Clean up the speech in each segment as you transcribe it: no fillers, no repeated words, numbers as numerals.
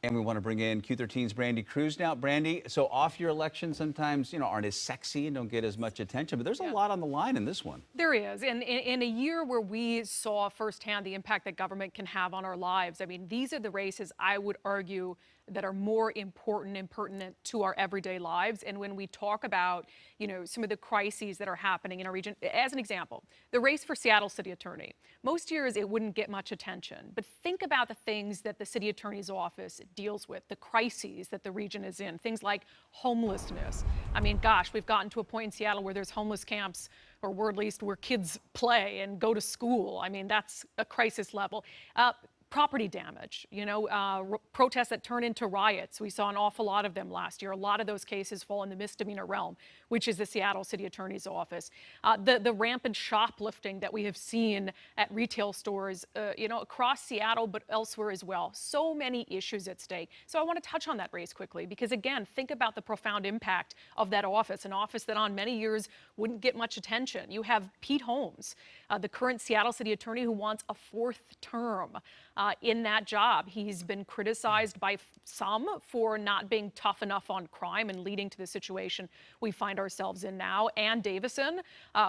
And we want to bring in Q13's Brandi Kruse now. Brandi, so off your election sometimes, aren't as sexy and don't get as much attention, but there's a lot on the line in this one. There is. And in a year where we saw firsthand the impact that government can have on our lives, I mean, these are the races, I would argue, that are more important and pertinent to our everyday lives. And when we talk about, some of the crises that are happening in our region, as an example, the race for Seattle City Attorney, most years it wouldn't get much attention. But think about the things that the City Attorney's office deals with, the crises that the region is in, things like homelessness. I mean, gosh, we've gotten to a point in Seattle where there's homeless camps, or at least where kids play and go to school. I mean, that's a crisis level. Property damage, protests that turn into riots. We saw an awful lot of them last year. A lot of those cases fall in the misdemeanor realm, which is the Seattle City Attorney's Office. The rampant shoplifting that we have seen at retail stores, across Seattle, but elsewhere as well. So many issues at stake. So I want to touch on that race quickly, because again, think about the profound impact of that office, an office that on many years wouldn't get much attention. You have Pete Holmes, the current Seattle City Attorney, who wants a fourth term in that job. He's been criticized by some for not being tough enough on crime and leading to the situation we find ourselves in now. Ann Davison,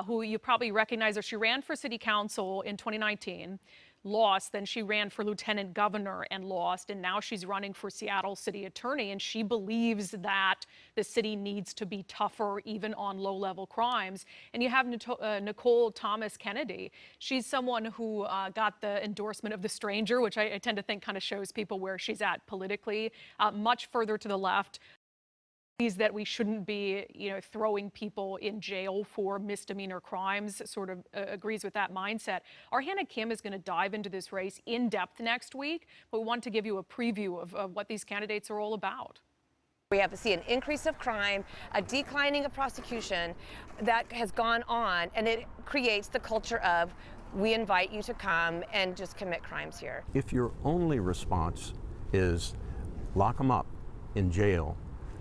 who you probably recognize her, she ran for city council in 2019. Lost, then she ran for lieutenant governor and lost, and now she's running for Seattle City Attorney, and she believes that the city needs to be tougher even on low-level crimes. And you have Nicole Thomas Kennedy. She's someone who got the endorsement of the stranger, which I tend to think kind of shows people where she's at politically, much further to the left. That we shouldn't be, throwing people in jail for misdemeanor crimes, sort of agrees with that mindset. Our Hannah Kim is going to dive into this race in depth next week, but we want to give you a preview of what these candidates are all about. We have to see an increase of crime, a declining of prosecution that has gone on, and it creates the culture of, we invite you to come and just commit crimes here. If your only response is lock them up in jail,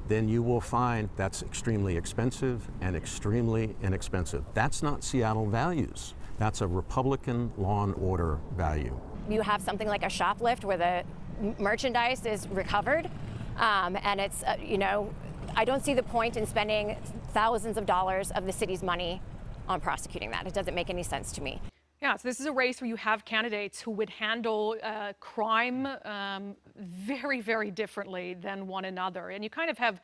then you will find that's extremely expensive and extremely inexpensive. That's not Seattle values. That's a Republican law and order value. You have something like a shoplift where the merchandise is recovered, and it's, I don't see the point in spending thousands of dollars of the city's money on prosecuting that. It doesn't make any sense to me. Yeah, so this is a race where you have candidates who would handle crime very, very differently than one another. And you kind of have,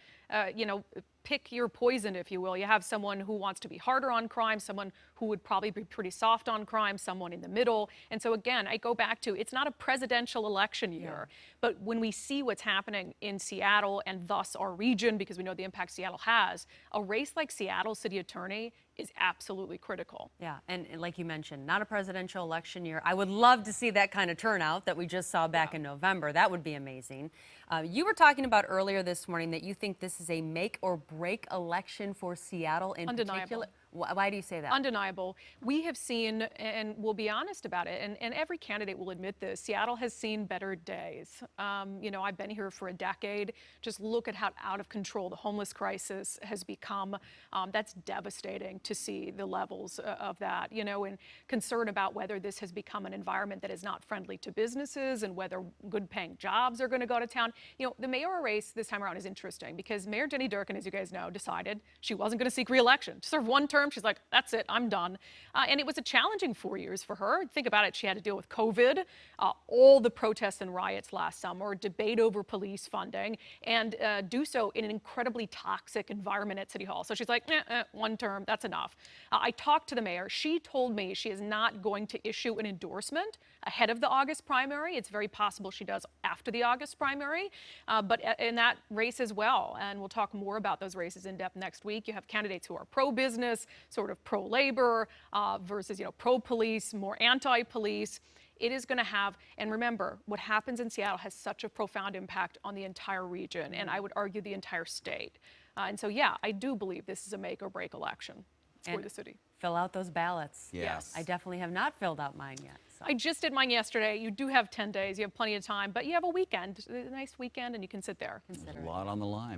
pick your poison, if you will. You have someone who wants to be harder on crime, someone who would probably be pretty soft on crime, someone in the middle. And so again, I go back to, it's not a presidential election year, but when we see what's happening in Seattle and thus our region, because we know the impact Seattle has, a race like Seattle City Attorney is absolutely critical. Yeah, and like you mentioned, not a presidential election year. I would love to see that kind of turnout that we just saw back in November. That would be amazing. You were talking about earlier this morning that you think this is a make or break election for Seattle in particular. Why do you say that? Undeniable. We have seen, and we'll be honest about it, and every candidate will admit this, Seattle has seen better days. I've been here for a decade. Just look at how out of control the homeless crisis has become. That's devastating to see the levels of that, and concern about whether this has become an environment that is not friendly to businesses and whether good paying jobs are going to go to town. The mayoral race this time around is interesting because Mayor Jenny Durkan, as you guys know, decided she wasn't going to seek re-election. To serve one term, she's like, that's it, I'm done. And it was a challenging 4 years for her. Think about it, she had to deal with COVID, all the protests and riots last summer, debate over police funding, and do so in an incredibly toxic environment at City Hall. So she's like, one term, that's enough. I talked to the mayor. She told me she is not going to issue an endorsement ahead of the August primary. It's very possible she does after the August primary, but in that race as well. And we'll talk more about those races in depth next week. You have candidates who are pro-business, sort of pro-labor versus, pro-police, more anti-police. It is going to have, and remember, what happens in Seattle has such a profound impact on the entire region, and I would argue the entire state. And so, yeah, I do believe this is a make or break election for the city. Fill out those ballots. Yes. I definitely have not filled out mine yet. So. I just did mine yesterday. You do have 10 days. You have plenty of time, but you have a weekend, a nice weekend, and you can sit there. There's a lot on the line.